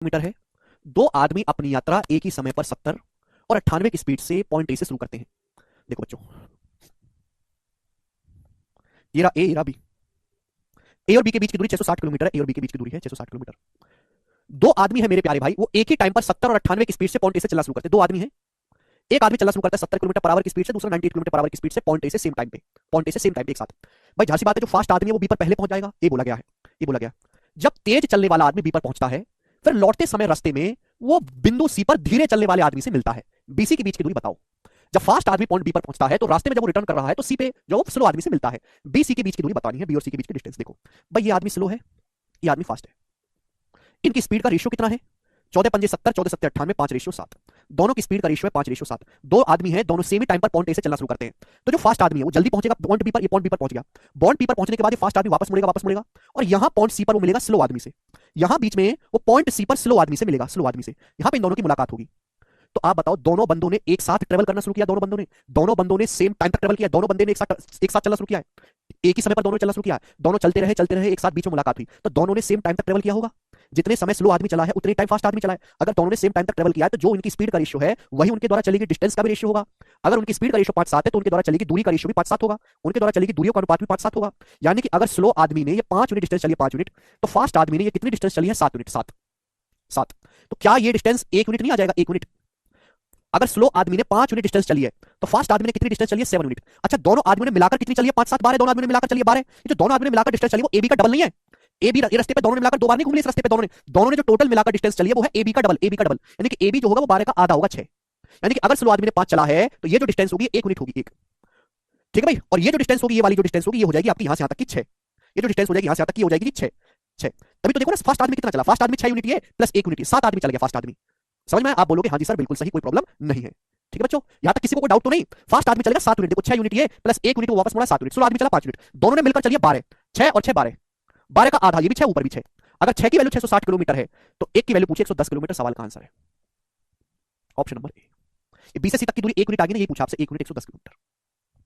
Metre है। दो आदमी अपनी यात्रा एक ही समय पर 70 और 98 की स्पीड से पॉइंट ए से शुरू करते हैं। देखो बच्चों, ये रहा ए, ये रहा बी। ए और बी के बीच की दूरी 660 किलोमीटर है। ए और बी के बीच की दूरी है 660 किलोमीटर। दो आदमी है मेरे प्यारे भाई, वो एक ही टाइम पर 70 और 98 की स्पीड से पॉइंट ए से चलना शुरू करते हैं। दो आदमी है, एक आदमी चलना शुरू करता है 70 किलोमीटर पर आवर की स्पीड से, दूसरा 98 किलोमीटर पर आवर की स्पीड से पॉइंट ए से सेम टाइम पे, पॉइंट ए से सेम टाइम पे एक साथ। भाई जाहिर सी बात है, जो फास्ट आदमी है वो बी पर पहले पहुंच जाएगा, ये बोला गया है, ये बोला गया। जब तेज चलने वाला आदमी बी पर पहुंचता है, फिर लौटते समय रास्ते में वो बिंदु सी पर धीरे चलने वाले आदमी से मिलता है। बीसी के बीच की दूरी बताओ। जब फास्ट आदमी पॉइंट बी पर पहुंचता है तो रास्ते में जब वो रिटर्न कर रहा है तो सी पे जो स्लो आदमी से मिलता है। बी सी के बीच की दूरी बतानी है, बी और सी के बीच की डिस्टेंस। देखो भाई, ये आदमी स्लो है, ये आदमी फास्ट है। इनकी स्पीड का रेशियो कितना है? 14 पंजे 70, 14 सत्ते 98, 5:7। दोनों की स्पीड का रेशियो है 5:7। दो आदमी हैं, दोनों सेम ही टाइम पर पॉइंट ए से चलना शुरू करते हैं। तो जो फास्ट आदमी है वो जल्दी पहुंचेगा पॉइंट बी पर, ये पॉइंट बी पर पहुंच गया। पॉइंट बी पर पहुंचने के बाद ये फास्ट आदमी वापस मुड़ेगा, वापस मुड़ेगा, और यहां पॉइंट सी पर वो मिलेगा स्लो आदमी से। यहां बीच में वो पॉइंट सी पर स्लो आदमी से मिलेगा, स्लो आदमी से। यहां पे इन दोनों की मुलाकात होगी। तो आप बताओ, दोनों बंदों ने एक साथ ट्रेवल करना शुरू किया, दोनों बंदों ने सेम टाइम तक ट्रेवल किया, दोनों बंदे ने एक साथ चलना शुरू किया है, एक ही समय पर दोनों ने चलना शुरू किया है, दोनों चलते रहे, एक साथ बीच में मुलाकात हुई, तो दोनों ने सेम टाइम तक ट्रेवल किया होगा। जितने समय स्लो आदमी चला है उतने टाइम फास्ट आदमी चला है। अगर दोनों ने सेम टाइम तक ट्रेवल किया है तो जो उनकी स्पीड का रेशियो है वही उनके द्वारा चलेगी डिस्टेंस का भी रेशियो होगा। अगर उनकी स्पीड का रेशियो 5:7 है तो उनके द्वारा चलेगी दूरी का रेशियो भी 5:7 होगा, उनके द्वारा चलेगी दूरियों का अनुपात भी 5:7 होगा। यानी कि अगर स्लो आदमी ने ये 5 यूनिट डिस्टेंस चली है, 5 यूनिट, तो फास्ट आदमी ने ये कितनी डिस्टेंस चली है? 7 यूनिट, 7 7। तो क्या ये डिस्टेंस 1 यूनिट नहीं आ जाएगा? 1 यूनिट। अगर स्लो आदमी ने 5 यूनिट डिस्टेंस चली है तो फास्ट आदमी ने कितनी डिस्टेंस चली है? 7 यूनिट। अच्छा, दोनों आदमियों ने मिलाकर कितनी चली है? 5 7 12। दोनों आदमियों ने मिलाकर चली है 12। ये जो दोनों आदमियों ने मिलाकर डिस्टेंस चली है वो ए बी का डबल नहीं है। ए बी रास्ते पे दोनों ने मिलाकर दो बार नहीं घूम लिया इस रास्ते पे, दोनों ने जो टोटल मिलाकर डिस्टेंस चली है वो है ए बी का डबल, ए बी का डबल। यानी कि ए बी जो होगा वो 12 का आधा होगा, 6। यानी कि अगर स्लो आदमी ने 5 चला है तो ये जो डिस्टेंस होगी 1 यूनिट होगी, 1। ठीक है भाई, और ये जो डिस्टेंस होगी, ये वाली जो डिस्टेंस होगी, ये हो जाएगी आपकी यहां से यहां तक की 6। ये जो डिस्टेंस हो जाएगी यहां से यहां तक की हो जाएगी 6 6। तभी तो देखो ना, फास्ट आदमी कितना चला? फास्ट आदमी 6 यूनिट है प्लस 1 यूनिट, 7 आदमी चल गया फास्ट आदमी। समझ में आया? आप बोलोगे हाँ जी सर बिल्कुल सही, कोई प्रॉब्लम नहीं है। ठीक है बच्चों, यहां तक किसी को कोई डाउट तो नहीं? फास्ट आदमी चलेगा 7 यूनिट, देखो 6 यूनिट ये प्लस 1 यूनिट वो वापस मुड़ा 7 यूनिट। स्लो आदमी चला 5 यूनिट, दोनों ने मिलकर चलिए 12। 6 और 6 12, 12 का आधा, ये भी 6 ऊपर भी 6। अगर 6 की वैल्यू 660 किलोमीटर है तो 1 की वैल्यू पूछे 110 किलोमीटर। सवाल का आंसर है ऑप्शन नंबर ए। बी से सी तक की दूरी 1 यूनिट आ गई ना, ये पूछा आपसे, 1 यूनिट 110 किलोमीटर।